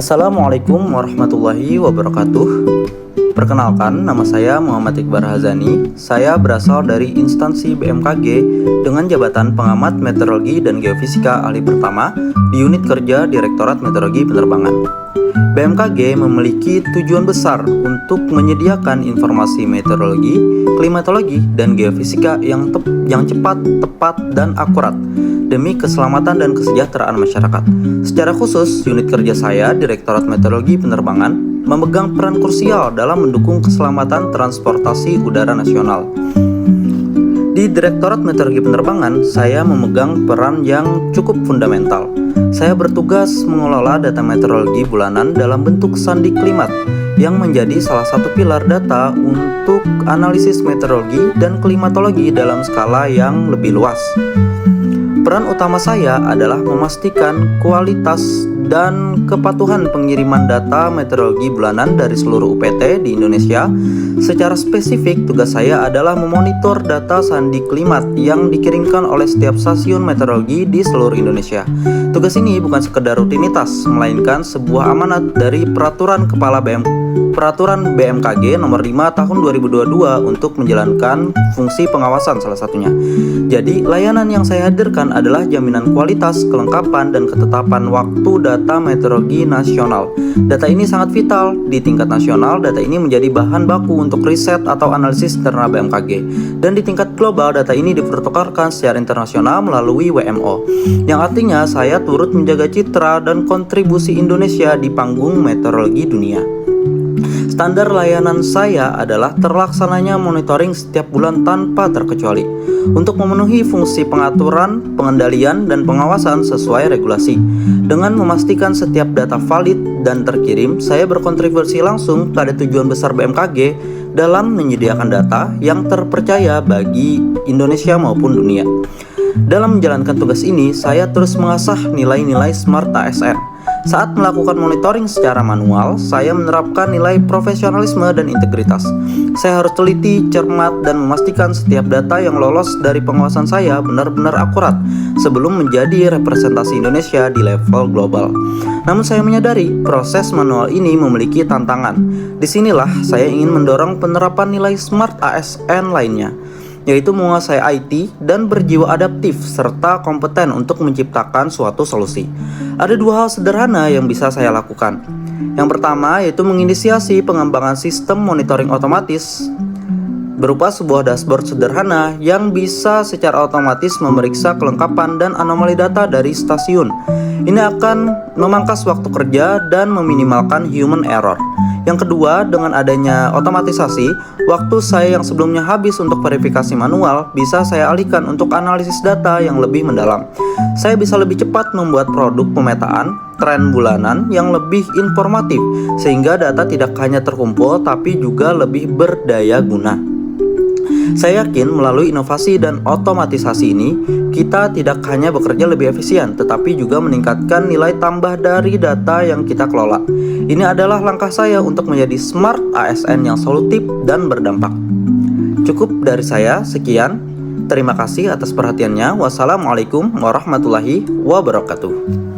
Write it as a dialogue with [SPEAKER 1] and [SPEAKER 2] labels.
[SPEAKER 1] Assalamualaikum warahmatullahi wabarakatuh. Perkenalkan, nama saya Muhammad Iqbar Hazani. Saya berasal dari instansi BMKG dengan jabatan pengamat meteorologi dan geofisika ahli pertama di unit kerja Direktorat Meteorologi Penerbangan. BMKG memiliki tujuan besar untuk menyediakan informasi meteorologi, klimatologi, dan geofisika yang cepat, tepat, dan akurat demi keselamatan dan kesejahteraan masyarakat. Secara khusus, unit kerja saya, Direktorat Meteorologi Penerbangan, memegang peran krusial dalam mendukung keselamatan transportasi udara nasional. Di Direktorat Meteorologi Penerbangan, saya memegang peran yang cukup fundamental. Saya bertugas mengelola data meteorologi bulanan dalam bentuk sandi klimat yang menjadi salah satu pilar data untuk analisis meteorologi dan klimatologi dalam skala yang lebih luas. Peran utama saya adalah memastikan kualitas dan kepatuhan pengiriman data meteorologi bulanan dari seluruh UPT di Indonesia. Secara spesifik, tugas saya adalah memonitor data sandi klimat yang dikirimkan oleh setiap stasiun meteorologi di seluruh Indonesia. Tugas ini bukan sekedar rutinitas, melainkan sebuah amanat dari Peraturan BMKG nomor 5 tahun 2022 untuk menjalankan fungsi pengawasan salah satunya. Jadi, layanan yang saya hadirkan adalah jaminan kualitas, kelengkapan, dan ketetapan waktu data meteorologi nasional. Data ini sangat vital. Di tingkat nasional, data ini menjadi bahan baku untuk riset atau analisis internal BMKG. Dan di tingkat global, data ini dipertukarkan secara internasional melalui WMO. Yang artinya, saya turut menjaga citra dan kontribusi Indonesia di panggung meteorologi dunia. Standar layanan saya adalah terlaksananya monitoring setiap bulan tanpa terkecuali untuk memenuhi fungsi pengaturan, pengendalian, dan pengawasan sesuai regulasi. Dengan memastikan setiap data valid dan terkirim, saya berkontribusi langsung pada tujuan besar BMKG dalam menyediakan data yang terpercaya bagi Indonesia maupun dunia. Dalam menjalankan tugas ini, saya terus mengasah nilai-nilai Smart ASN. Saat melakukan monitoring secara manual, saya menerapkan nilai profesionalisme dan integritas. Saya harus teliti, cermat, dan memastikan setiap data yang lolos dari pengawasan saya benar-benar akurat sebelum menjadi representasi Indonesia di level global. Namun saya menyadari proses manual ini memiliki tantangan. Disinilah saya ingin mendorong penerapan nilai Smart ASN lainnya, yaitu menguasai IT dan berjiwa adaptif serta kompeten untuk menciptakan suatu solusi. Ada dua hal sederhana yang bisa saya lakukan. Yang pertama yaitu menginisiasi pengembangan sistem monitoring otomatis berupa sebuah dashboard sederhana yang bisa secara otomatis memeriksa kelengkapan dan anomali data dari stasiun. Ini akan memangkas waktu kerja dan meminimalkan human error. Yang kedua, dengan adanya otomatisasi, waktu saya yang sebelumnya habis untuk verifikasi manual bisa saya alihkan untuk analisis data yang lebih mendalam. Saya bisa lebih cepat membuat produk pemetaan tren bulanan yang lebih informatif, sehingga data tidak hanya terkumpul tapi juga lebih berdaya guna. Saya yakin melalui inovasi dan otomatisasi ini, kita tidak hanya bekerja lebih efisien, tetapi juga meningkatkan nilai tambah dari data yang kita kelola. Ini adalah langkah saya untuk menjadi Smart ASN yang solutif dan berdampak. Cukup dari saya, sekian. Terima kasih atas perhatiannya. Wassalamualaikum warahmatullahi wabarakatuh.